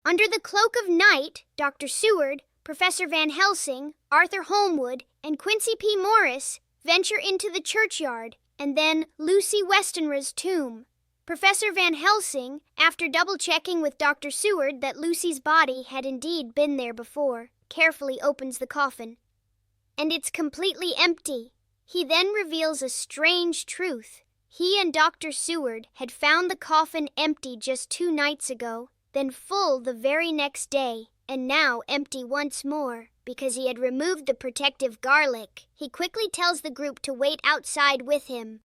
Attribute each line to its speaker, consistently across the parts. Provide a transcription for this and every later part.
Speaker 1: Under the cloak of night, Dr. Seward, Professor Van Helsing, Arthur Holmwood, and Quincy P. Morris venture into the churchyard and then Lucy Westenra's tomb. Professor Van Helsing, after double-checking with Dr. Seward that Lucy's body had indeed been there before, carefully opens the coffin. And it's completely empty. He then reveals a strange truth. He and Dr. Seward had found the coffin empty just 2 nights ago, then full the very next day, and now empty once more because he had removed the protective garlic. He quickly tells the group to wait outside with him.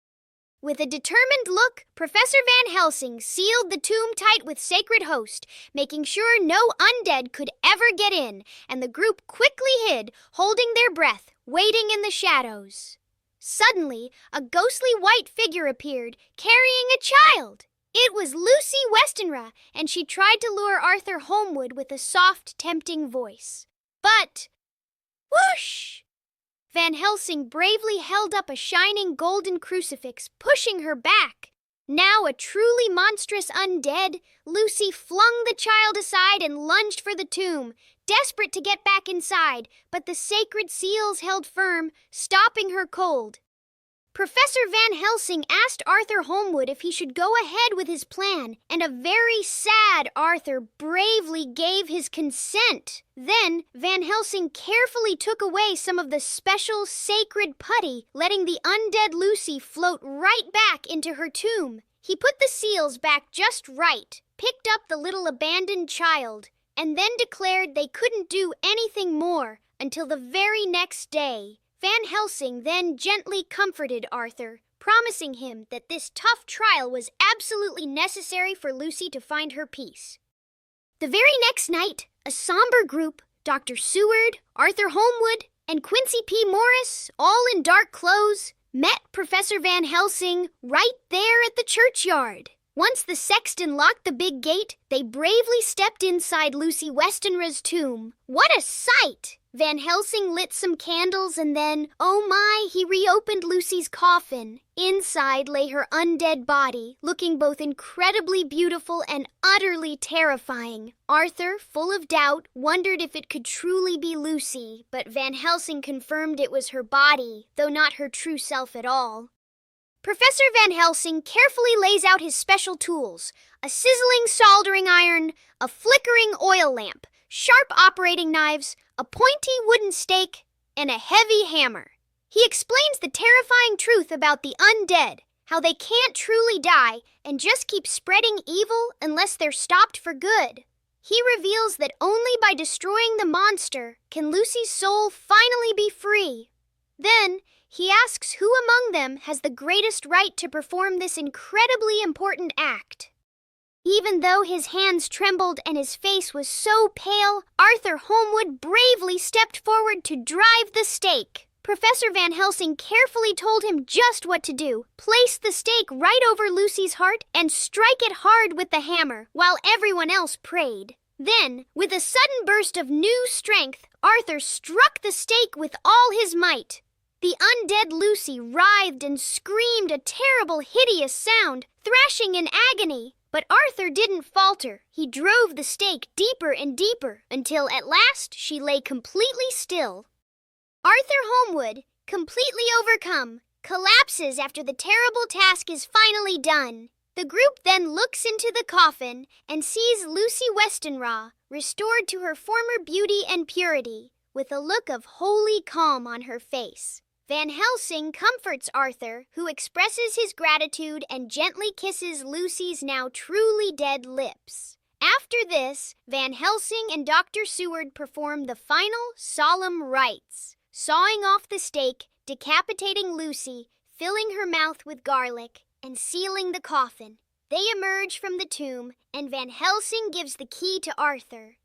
Speaker 1: With a determined look, Professor Van Helsing sealed the tomb tight with Sacred Host, making sure no undead could ever get in, and the group quickly hid, holding their breath, waiting in the shadows. Suddenly, a ghostly white figure appeared, carrying a child. It was Lucy Westenra, and she tried to lure Arthur Holmwood with a soft, tempting voice. But, whoosh! Van Helsing bravely held up a shining golden crucifix, pushing her back. Now a truly monstrous undead, Lucy flung the child aside and lunged for the tomb, desperate to get back inside, but the sacred seals held firm, stopping her cold. Professor Van Helsing asked Arthur Holmwood if he should go ahead with his plan, and a very sad Arthur bravely gave his consent. Then Van Helsing carefully took away some of the special sacred putty, letting the undead Lucy float right back into her tomb. He put the seals back just right, picked up the little abandoned child, and then declared they couldn't do anything more until the very next day. Van Helsing then gently comforted Arthur, promising him that this tough trial was absolutely necessary for Lucy to find her peace. The very next night, a somber group, Dr. Seward, Arthur Holmwood, and Quincy P. Morris, all in dark clothes, met Professor Van Helsing right there at the churchyard. Once the sexton locked the big gate, they bravely stepped inside Lucy Westenra's tomb. What a sight! Van Helsing lit some candles and then, oh my, he reopened Lucy's coffin. Inside lay her undead body, looking both incredibly beautiful and utterly terrifying. Arthur, full of doubt, wondered if it could truly be Lucy, but Van Helsing confirmed it was her body, though not her true self at all. Professor Van Helsing carefully lays out his special tools: a sizzling soldering iron, a flickering oil lamp, sharp operating knives, a pointy wooden stake, and a heavy hammer. He explains the terrifying truth about the undead, how they can't truly die and just keep spreading evil unless they're stopped for good. He reveals that only by destroying the monster can Lucy's soul finally be free. Then, he asks who among them has the greatest right to perform this incredibly important act. Even though his hands trembled and his face was so pale, Arthur Holmwood bravely stepped forward to drive the stake. Professor Van Helsing carefully told him just what to do. Place the stake right over Lucy's heart and strike it hard with the hammer, while everyone else prayed. Then, with a sudden burst of new strength, Arthur struck the stake with all his might. The undead Lucy writhed and screamed a terrible, hideous sound, thrashing in agony. But Arthur didn't falter. He drove the stake deeper and deeper until at last she lay completely still. Arthur Holmwood, completely overcome, collapses after the terrible task is finally done. The group then looks into the coffin and sees Lucy Westenra, restored to her former beauty and purity, with a look of holy calm on her face. Van Helsing comforts Arthur, who expresses his gratitude and gently kisses Lucy's now truly dead lips. After this, Van Helsing and Dr. Seward perform the final solemn rites, sawing off the stake, decapitating Lucy, filling her mouth with garlic, and sealing the coffin. They emerge from the tomb, and Van Helsing gives the key to Arthur.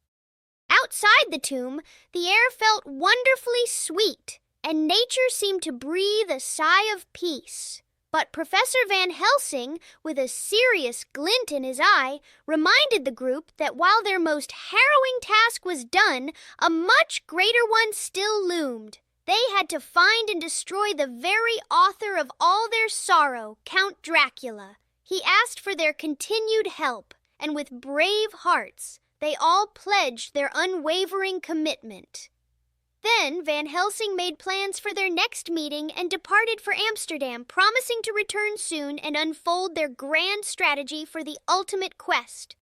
Speaker 1: Outside the tomb, the air felt wonderfully sweet, and nature seemed to breathe a sigh of peace. But Professor Van Helsing, with a serious glint in his eye, reminded the group that while their most harrowing task was done, a much greater one still loomed. They had to find and destroy the very author of all their sorrow, Count Dracula. He asked for their continued help, and with brave hearts, They all pledged their unwavering commitment. Then Van Helsing made plans for their next meeting and departed for Amsterdam, promising to return soon and unfold their grand strategy for the ultimate quest.